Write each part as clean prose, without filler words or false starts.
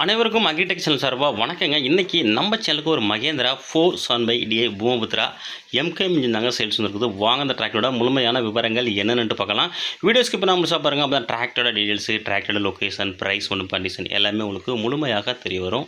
அனைவருக்கும் agritech channel சார்பாக வணக்கங்க. இன்றைக்கி நம்ம சேனலுக்கு ஒரு மகேந்திரா 470DA பூமபுத்ரா எம்கே இன்ஜின் தாங்க சேல்ஸ் வந்துருக்குது. வாங்க அந்த டிராக்டரோட முழுமையான விவரங்கள் என்னென்னு பார்க்கலாம். வீடியோ ஸ்கிப் பண்ணாமல் முழுசாக பாருங்கள். அப்போ தான் டிராக்டரோட டீட்டெயில்ஸு, டிராக்டரோட லொக்கேஷன், ப்ரைஸ் ஒன்று கண்டிஷன் எல்லாமே உங்களுக்கு முழுமையாக தெரிய வரும்.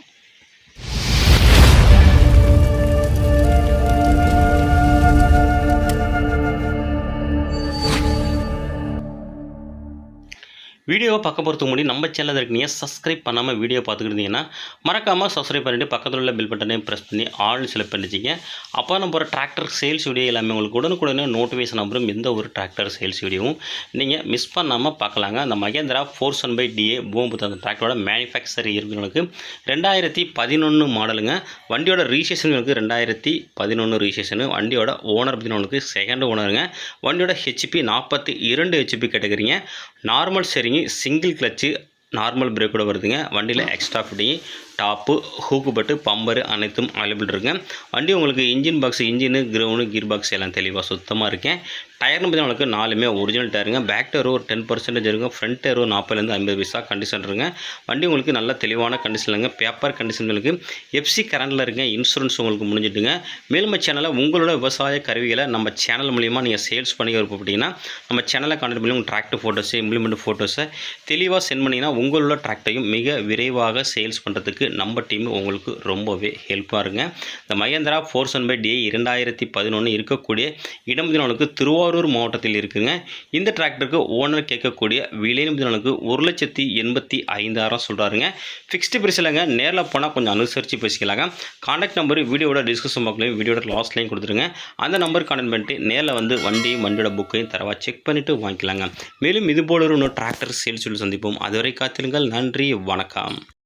வீடியோவை பார்க்க போகிறதுக்கு முன்னாடி நம்ம சேனலில் இருக்கீங்க சப்ஸ்கிரைப் பண்ணாமல் வீடியோ பார்த்துக்கிட்டு இருந்தீங்கன்னா மறக்காமல் சப்ஸ்கிரைப் பண்ணிவிட்டு பக்கத்தில் உள்ள பெல் பட்டனையும் ப்ரெஸ் பண்ணி ஆல் செலக்ட் பண்ணிச்சிங்க. அப்போ நம்ம போகிற டிராக்டர் சேல்ஸ் வீடியோ எல்லாமே உங்களுக்கு உடனுக்குடனே நோட்டிஃபிகேஷன் அப்புறம் எந்த ஒரு டிராக்டர் சேல்ஸ் வீடியோவும் நீங்கள் மிஸ் பண்ணாமல் பார்க்கலாங்க. அந்த மகேந்திரா 470DA பூமபுத்ரா அந்த டிராக்டரோட மேனுஃபேக்சர் இருக்கிறவங்களுக்கு 2011 மாடலுங்க. வண்டியோட ரீசேஷனுக்கு 2011 ரீசேஷனு. வண்டியோட ஓனர் பார்த்தீங்கன்னா செகண்ட் ஓனருங்க. வண்டியோட ஹெச்பி 42 ஹெச்பி கேட்டகரிங்க. நார்மல் சரிங்க, சிங்கிள் கிளச்சு, நார்மல் பிரேக்கோட வருதுங்க. வண்டியில் எக்ஸ்ட்ரா ஃபிட்டிங், டாப்பு, ஹூக்கு பட்டு, பம்பரு அனைத்தும் அவைலபிள் இருக்குங்க. வண்டி உங்களுக்கு engine box, engine, ground, gear box எல்லாம் தெளிவாக சுத்தமாக இருக்கேன். டயர்னு பார்த்தீங்கன்னா உங்களுக்கு 4மே ஒரிஜினல் டயருங்க. பேக் டயர் ஒரு 10% இருக்குங்க. ஃப்ரண்ட் டயர் 40லேருந்து 50 பைசா கண்டிஷன் இருக்குங்க. வண்டி உங்களுக்கு நல்ல தெளிவான கண்டிஷன்லங்க. பேப்பர் கண்டிஷன்களுக்கு எஃப்சி கரண்டில் இருக்குங்க. இன்சூரன்ஸ் உங்களுக்கு முடிஞ்சிட்டுங்க. மேலும் சேனலில் உங்களோட விவசாய கருவிகளை நம்ம சேனல் மூலிமா நீங்கள் சேல்ஸ் பண்ணி விருப்பப்பட்டீங்கன்னா நம்ம சேனலை கான்டெக்ட் பண்ணி உங்கள் டிராக்டர் ஃபோட்டோஸு, இம்ப்ளிமெண்ட் ஃபோட்டோஸை தெளிவாக சென்ட் பண்ணிங்கன்னா உங்களோட டிராக்டரையும் மிக விரைவாக சேல்ஸ் பண்ணுறதுக்கு நம்ம டீம் உங்களுக்கு ரொம்பவே ஹெல்ப்பாக இருங்க. இந்த மகேந்திரா 470DA 2011 இருக்கக்கூடிய இடம் உங்களுக்கு திருவாரூர் மாவட்டத்தில் இருக்குங்க. இந்த டிராக்டருக்கு ஓனர் கேட்கக்கூடிய விலை உங்களுக்கு 1,85,000 சொல்கிறாருங்க. ஃபிக்ஸ்டு பிரைஸ்லங்க. நேரில் போனால் கொஞ்சம் அனுசரித்து பேசிக்கலாங்க. கான்டாக்ட் நம்பர் வீடியோட டிஸ்கிரிப்ஷன் பாக்ஸ்லையும் வீடியோட லாஸ்ட்லையும் கொடுத்துருங்க. அந்த நம்பர் கான்டாக்ட் பண்ணிட்டு நேரில் வந்து வண்டியோட புக்கையும் தரவா செக் பண்ணிவிட்டு வாங்கிக்கலாங்க. மேலும் இதுபோல ஒரு டிராக்டர் சேல்ஸ் சந்திப்போம். அதுவரை காத்திருங்கள். நன்றி, வணக்கம்.